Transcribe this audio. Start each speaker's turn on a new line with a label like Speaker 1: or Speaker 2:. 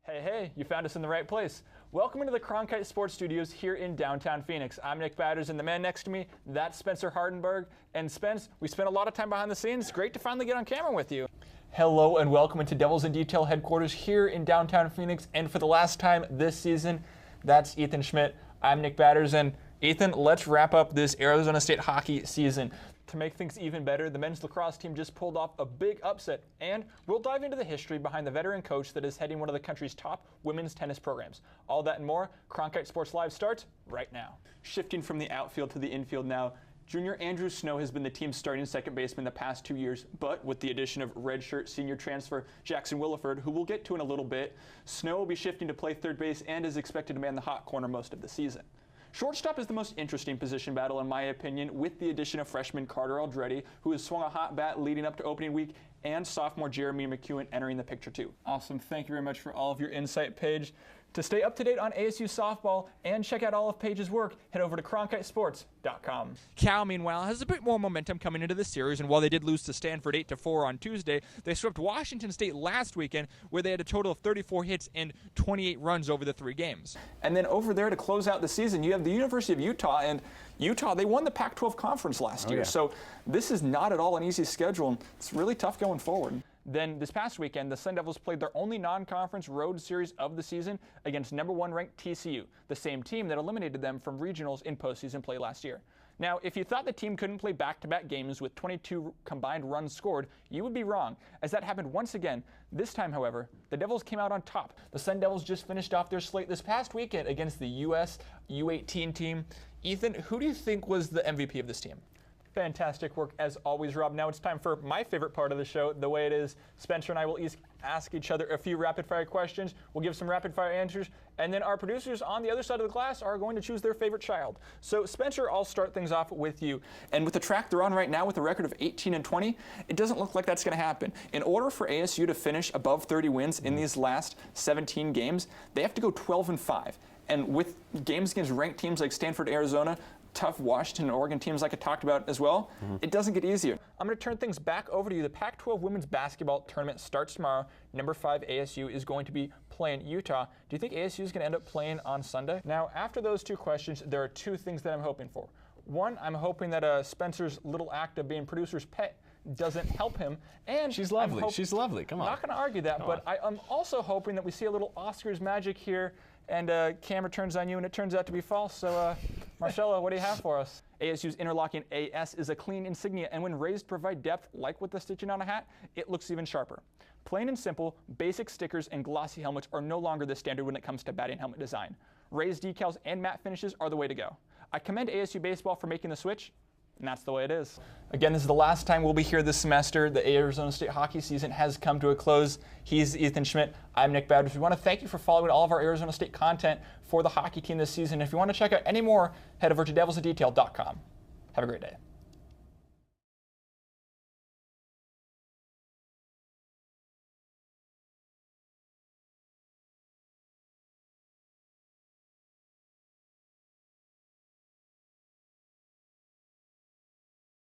Speaker 1: Hey, you found us in the right place. Welcome into the Cronkite Sports Studios here in downtown Phoenix. I'm Nick Batters, and the man next to me, that's Spencer Hardenberg. And Spence, we spent a lot of time behind the scenes. Great to finally get on camera with you. Hello and welcome into Devils in Detail headquarters here in downtown Phoenix. And for the last time this season, that's Ethan Schmidt. I'm Nick Batters, and Ethan, let's wrap up this Arizona State hockey season. To make things even better, the men's lacrosse team just pulled off a big upset, and we'll dive into the history behind the veteran coach that is heading one of the country's top women's tennis programs. All that and more, Cronkite Sports Live starts right now. Shifting from the outfield to the infield now, junior Andrew Snow has been the team's starting second baseman the past 2 years, but with the addition of redshirt senior transfer Jackson Williford, who we'll get to in a little bit, Snow will be shifting to play third base and is expected to man the hot corner most of the season. Shortstop is the most interesting position battle, in my opinion, with the addition of freshman Carter Aldretti, who has swung a hot bat leading up to opening week, and sophomore Jeremy McEwen entering the picture too. Awesome. Thank you very much for all of your insight, Paige. To stay up to date on ASU softball and check out all of Paige's work, head over to cronkitesports.com.
Speaker 2: Cal, meanwhile, has a bit more momentum coming into this series, and while they did lose to Stanford 8-4 on Tuesday, they swept Washington State last weekend, where they had a total of 34 hits and 28 runs over the 3 games.
Speaker 1: And then over there to close out the season, you have the University of Utah, and Utah, they won the Pac-12 conference last year, so this is not at all an easy schedule, and it's really tough going forward. Then this past weekend, the Sun Devils played their only non-conference road series of the season against #1 ranked TCU, the same team that eliminated them from regionals in postseason play last year. Now, if you thought the team couldn't play back-to-back games with 22 combined runs scored, you would be wrong, as that happened once again. This time, however, the Devils came out on top. The Sun Devils just finished off their slate this past weekend against the U.S. U18 team. Ethan, who do you think was the MVP of this team? Fantastic work as always, Rob. Now it's time for my favorite part of the show, the way it is. Spencer and I will ask each other a few rapid-fire questions. We'll give some rapid-fire answers, and then our producers on the other side of the glass are going to choose their favorite child. So, Spencer, I'll start things off with you. And with the track they're on right now with a record of 18-20, it doesn't look like that's going to happen. In order for ASU to finish above 30 wins in these last 17 games, they have to go 12-5. And with games against ranked teams like Stanford, Arizona, tough Washington and Oregon teams like I talked about as well, it doesn't get easier. I'm going to turn things back over to you. The Pac-12 women's basketball tournament starts tomorrow. Number 5 ASU is going to be playing Utah. Do you think ASU is going to end up playing on Sunday? Now, after those 2 questions, there are 2 things that I'm hoping for. One, I'm hoping that Spencer's little act of being producer's pet doesn't help him. And
Speaker 3: she's lovely. She's lovely. Come on.
Speaker 1: I'm not going to argue that, but I'm also hoping that we see a little Oscars magic here, and camera turns on you and it turns out to be false. So, Marcella, what do you have for us? ASU's interlocking AS is a clean insignia, and when raised to provide depth, like with the stitching on a hat, it looks even sharper. Plain and simple, basic stickers and glossy helmets are no longer the standard when it comes to batting helmet design. Raised decals and matte finishes are the way to go. I commend ASU baseball for making the switch, and that's the way it is. Again, this is the last time we'll be here this semester. The Arizona State hockey season has come to a close. He's Ethan Schmidt. I'm Nick Batters. We want to thank you for following all of our Arizona State content for the hockey team this season. If you want to check out any more, head over to devilsindetail.com. Have a great day.